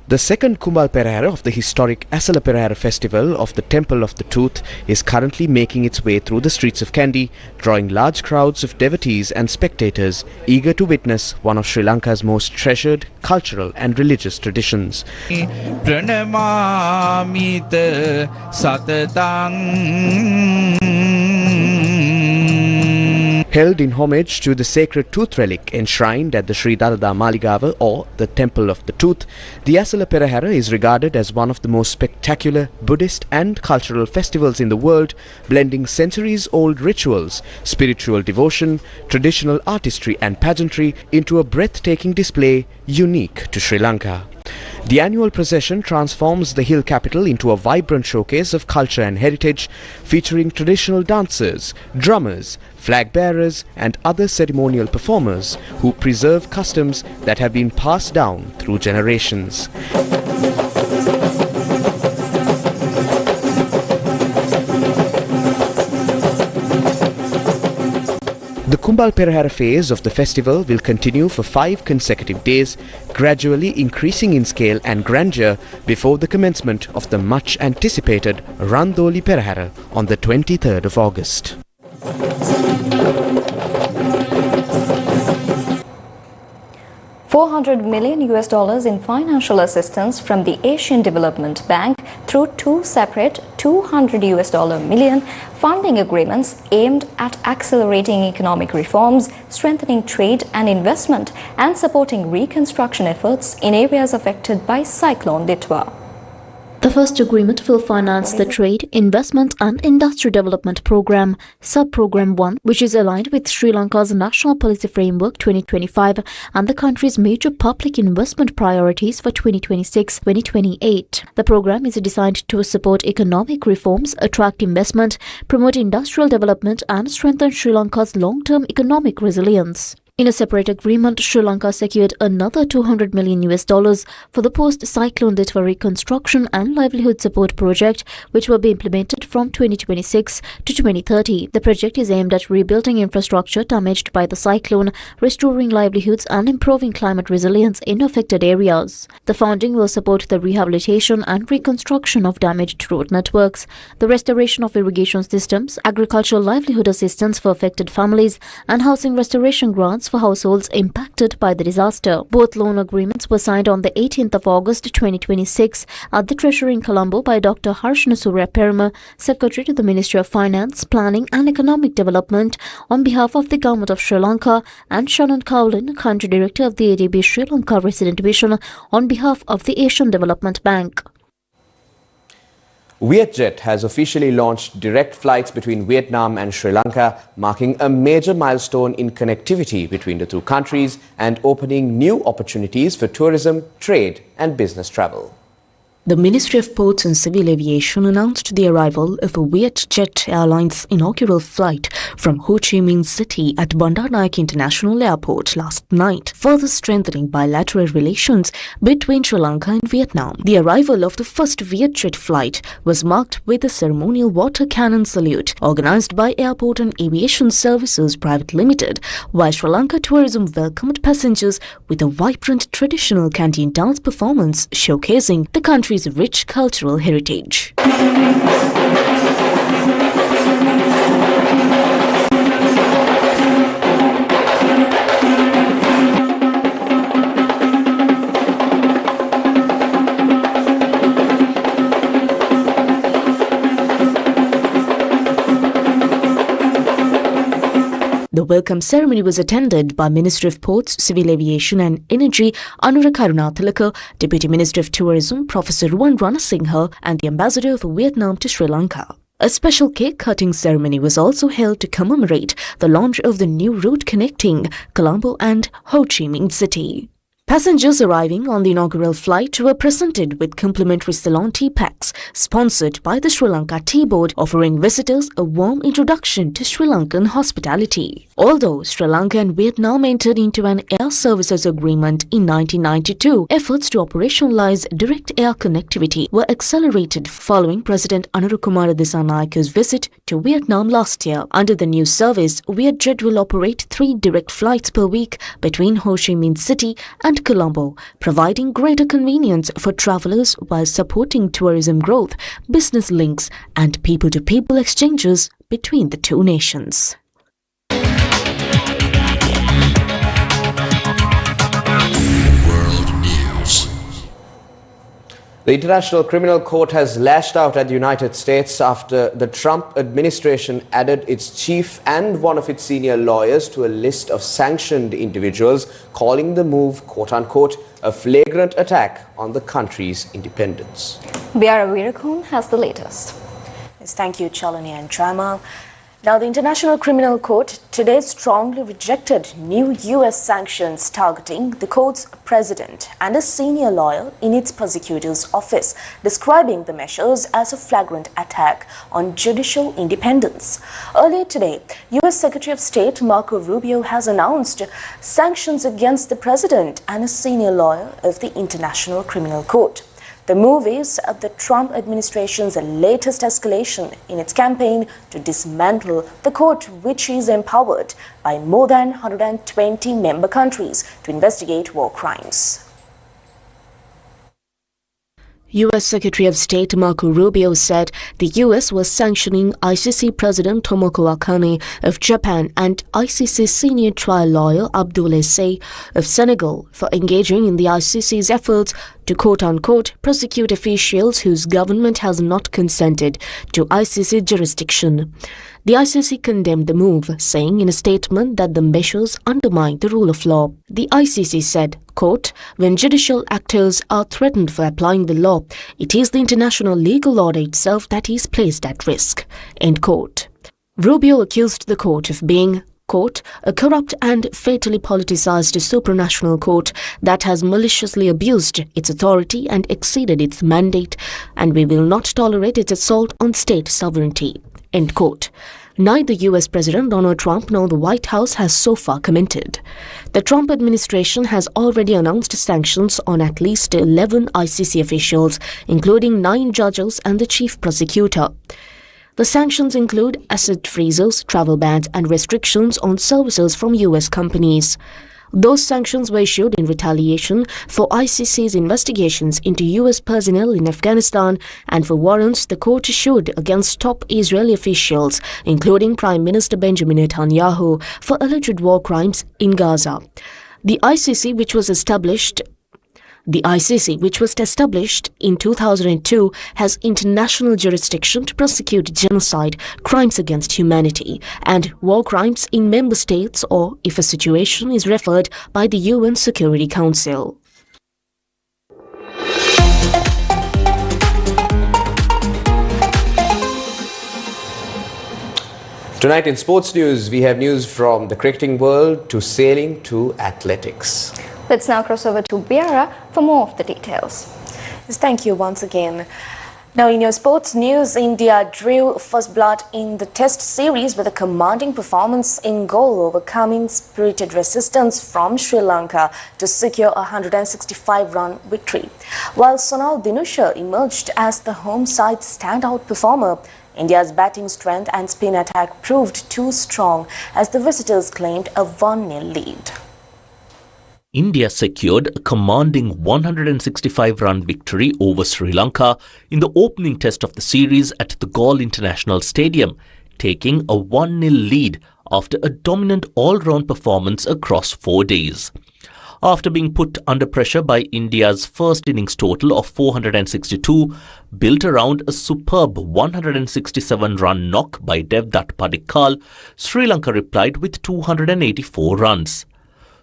The second Kumbal Perahera of the historic Asala Perahera festival of the Temple of the Tooth is currently making its way through the streets of Kandy, drawing large crowds of devotees and spectators eager to witness one of Sri Lanka's most treasured cultural and religious traditions. Held in homage to the sacred tooth relic enshrined at the Sri Dalada Maligava or the Temple of the Tooth, the Asala Perahera is regarded as one of the most spectacular Buddhist and cultural festivals in the world, blending centuries-old rituals, spiritual devotion, traditional artistry and pageantry into a breathtaking display unique to Sri Lanka. The annual procession transforms the hill capital into a vibrant showcase of culture and heritage, featuring traditional dancers, drummers, flag bearers and other ceremonial performers who preserve customs that have been passed down through generations. The Kumbal Perahera phase of the festival will continue for 5 consecutive days, gradually increasing in scale and grandeur before the commencement of the much anticipated Randoli Perahera on the 23rd of August. $400 million in financial assistance from the Asian Development Bank through 2 separate $200 million funding agreements aimed at accelerating economic reforms, strengthening trade and investment, and supporting reconstruction efforts in areas affected by Cyclone Ditwa. The first agreement will finance the Trade, Investment and Industry Development Programme, Sub-Programme 1, which is aligned with Sri Lanka's National Policy Framework 2025 and the country's major public investment priorities for 2026-2028. The programme is designed to support economic reforms, attract investment, promote industrial development and strengthen Sri Lanka's long-term economic resilience. In a separate agreement, Sri Lanka secured another $200 million for the post-Cyclone Ditwa reconstruction and livelihood support project, which will be implemented from 2026 to 2030. The project is aimed at rebuilding infrastructure damaged by the cyclone, restoring livelihoods and improving climate resilience in affected areas. The funding will support the rehabilitation and reconstruction of damaged road networks, the restoration of irrigation systems, agricultural livelihood assistance for affected families, and housing restoration grants for households impacted by the disaster. Both loan agreements were signed on the 18th of August 2026 at the Treasury in Colombo by Dr. Harshana Surya Peruma, Secretary to the Ministry of Finance, Planning and Economic Development, on behalf of the Government of Sri Lanka, and Shannon Cowlin, Country Director of the ADB Sri Lanka Resident Division, on behalf of the Asian Development Bank. Vietjet has officially launched direct flights between Vietnam and Sri Lanka, marking a major milestone in connectivity between the two countries and opening new opportunities for tourism, trade and business travel. The Ministry of Ports and Civil Aviation announced the arrival of a Vietjet Airlines inaugural flight from Ho Chi Minh City at Bandar Naik International Airport last night, further strengthening bilateral relations between Sri Lanka and Vietnam. The arrival of the first Vietjet flight was marked with a ceremonial water cannon salute organized by Airport and Aviation Services Private Limited, while Sri Lanka Tourism welcomed passengers with a vibrant traditional canteen dance performance showcasing the country's rich cultural heritage. The welcome ceremony was attended by Minister of Ports, Civil Aviation and Energy Anura Karunatilaka, Deputy Minister of Tourism Professor Ruwan Ranasinghe and the Ambassador of Vietnam to Sri Lanka. A special cake-cutting ceremony was also held to commemorate the launch of the new route connecting Colombo and Ho Chi Minh City. Passengers arriving on the inaugural flight were presented with complimentary Ceylon tea packs sponsored by the Sri Lanka Tea Board, offering visitors a warm introduction to Sri Lankan hospitality. Although Sri Lanka and Vietnam entered into an air services agreement in 1992, efforts to operationalize direct air connectivity were accelerated following President Anurukumara Dissanayaka's visit to Vietnam last year. Under the new service, Vietjet will operate 3 direct flights per week between Ho Chi Minh City and Colombo, providing greater convenience for travelers while supporting tourism growth, business links, and people-to-people exchanges between the two nations. The International Criminal Court has lashed out at the United States after the Trump administration added its chief and one of its senior lawyers to a list of sanctioned individuals, calling the move, quote-unquote, a flagrant attack on the country's independence. Biara Virakun has the latest. Yes, thank you, Chalani and Jamal. Now, the International Criminal Court today strongly rejected new U.S. sanctions targeting the court's president and a senior lawyer in its prosecutor's office, describing the measures as a flagrant attack on judicial independence. Earlier today, U.S. Secretary of State Marco Rubio has announced sanctions against the president and a senior lawyer of the International Criminal Court. The move is the Trump administration's latest escalation in its campaign to dismantle the court, which is empowered by more than 120 member countries to investigate war crimes. U.S. Secretary of State Marco Rubio said the U.S. was sanctioning ICC President Tomoko Akane of Japan and ICC senior trial lawyer Abdoulaye Seye of Senegal for engaging in the ICC's efforts to quote-unquote prosecute officials whose government has not consented to ICC jurisdiction. The ICC condemned the move, saying in a statement that the measures undermine the rule of law. The ICC said, quote, when judicial actors are threatened for applying the law, it is the international legal order itself that is placed at risk, end quote. Rubio accused the court of being, quote, a corrupt and fatally politicized supranational court that has maliciously abused its authority and exceeded its mandate, and we will not tolerate its assault on state sovereignty, end quote. Neither U.S. President Donald Trump nor the White House has so far commented. The Trump administration has already announced sanctions on at least 11 ICC officials, including 9 judges and the chief prosecutor. The sanctions include asset freezes, travel bans, and restrictions on services from U.S. companies. Those sanctions were issued in retaliation for ICC's investigations into U.S. personnel in Afghanistan and for warrants the court issued against top Israeli officials, including Prime Minister Benjamin Netanyahu, for alleged war crimes in Gaza. The ICC, which was established in 2002, has international jurisdiction to prosecute genocide, crimes against humanity, and war crimes in member states or if a situation is referred by the UN Security Council. Tonight in sports news, we have news from the cricketing world to sailing to athletics. Let's now cross over to Biara for more of the details. Yes, thank you once again. Now in your sports news, India drew first blood in the Test series with a commanding performance in goal, overcoming spirited resistance from Sri Lanka to secure a 165-run victory. While Sonal Dinusha emerged as the home side's standout performer, India's batting strength and spin attack proved too strong as the visitors claimed a 1-0 lead. India secured a commanding 165-run victory over Sri Lanka in the opening test of the series at the Galle International Stadium, taking a 1-0 lead after a dominant all-round performance across 4 days. After being put under pressure by India's first innings total of 462, built around a superb 167-run knock by Devdutt Padikkal, Sri Lanka replied with 284 runs.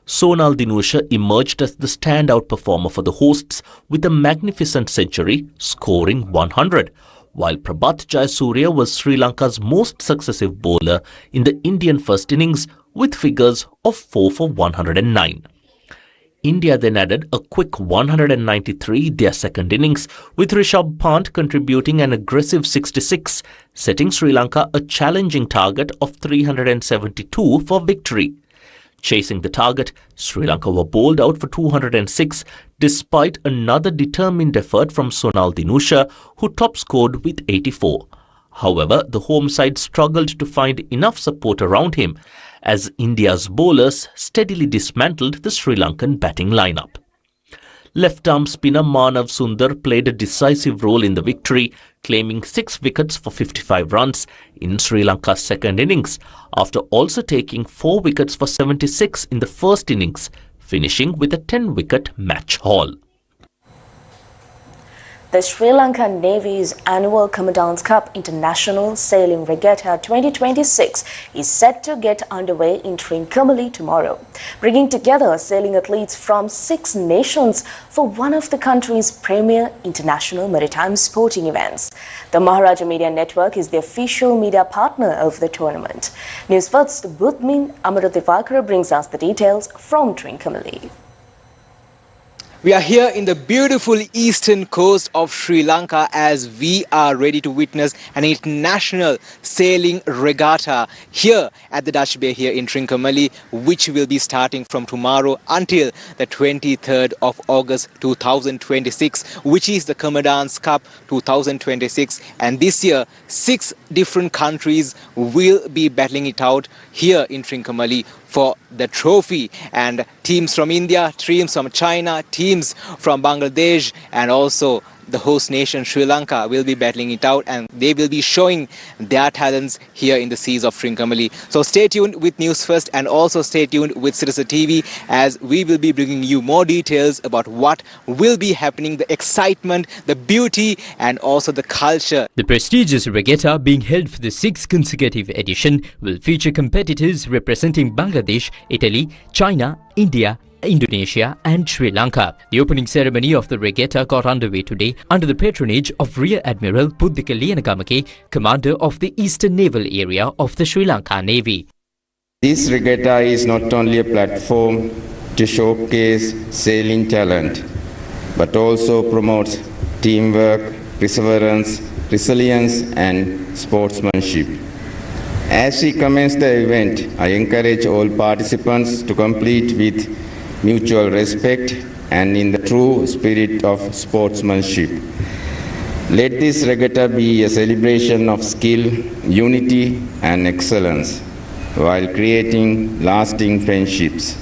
Sonal Dinusha emerged as the standout performer for the hosts with a magnificent century, scoring 100, while Prabhat Jayasuriya was Sri Lanka's most successive bowler in the Indian first innings with figures of 4 for 109. India then added a quick 193 their second innings, with Rishabh Pant contributing an aggressive 66, setting Sri Lanka a challenging target of 372 for victory. Chasing the target, Sri Lanka were bowled out for 206 despite another determined effort from Sonal Dinusha, who top scored with 84. However, the home side struggled to find enough support around him as India's bowlers steadily dismantled the Sri Lankan batting lineup. Left-arm spinner Manav Sundar played a decisive role in the victory, claiming 6 wickets for 55 runs in Sri Lanka's second innings, after also taking 4 wickets for 76 in the first innings, finishing with a 10-wicket match haul. The Sri Lankan Navy's annual Commandant's Cup International Sailing Regatta 2026 is set to get underway in Trincomalee tomorrow, bringing together sailing athletes from 6 nations for one of the country's premier international maritime sporting events. The Maharaja Media Network is the official media partner of the tournament. Newsfirst Budmin Amarudivakara brings us the details from Trincomalee. We are here in the beautiful eastern coast of Sri Lanka as we are ready to witness an international sailing regatta here at the Dutch Bay here in Trincomalee, which will be starting from tomorrow until the 23rd of August 2026, which is the Commandant's Cup 2026. And this year, 6 different countries will be battling it out here in Trincomalee for the trophy, and teams from India, teams from China, teams from Bangladesh, and also the host nation Sri Lanka will be battling it out, and they will be showing their talents here in the seas of Trincomalee. So stay tuned with Newsfirst and also stay tuned with Sirasa TV as we will be bringing you more details about what will be happening, the excitement, the beauty, and also the culture. The prestigious regatta, being held for the 6th consecutive edition, will feature competitors representing Bangladesh, Italy, China, India, Indonesia and Sri Lanka. The opening ceremony of the regatta got underway today under the patronage of Rear Admiral Puddika Lianagamake, commander of the Eastern Naval Area of the Sri Lanka Navy. This regatta is not only a platform to showcase sailing talent, but also promotes teamwork, perseverance, resilience and sportsmanship. As we commence the event, I encourage all participants to complete with mutual respect and in the true spirit of sportsmanship. Let this regatta be a celebration of skill, unity and excellence, while creating lasting friendships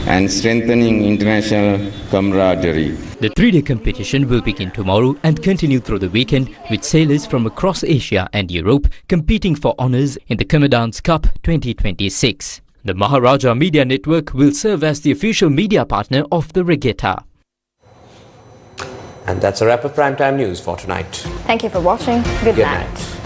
and strengthening international camaraderie. The 3-day competition will begin tomorrow and continue through the weekend, with sailors from across Asia and Europe competing for honours in the Commandant's Cup 2026. The Maharaja Media Network will serve as the official media partner of the regatta. And that's a wrap of Primetime News for tonight. Thank you for watching. Good night.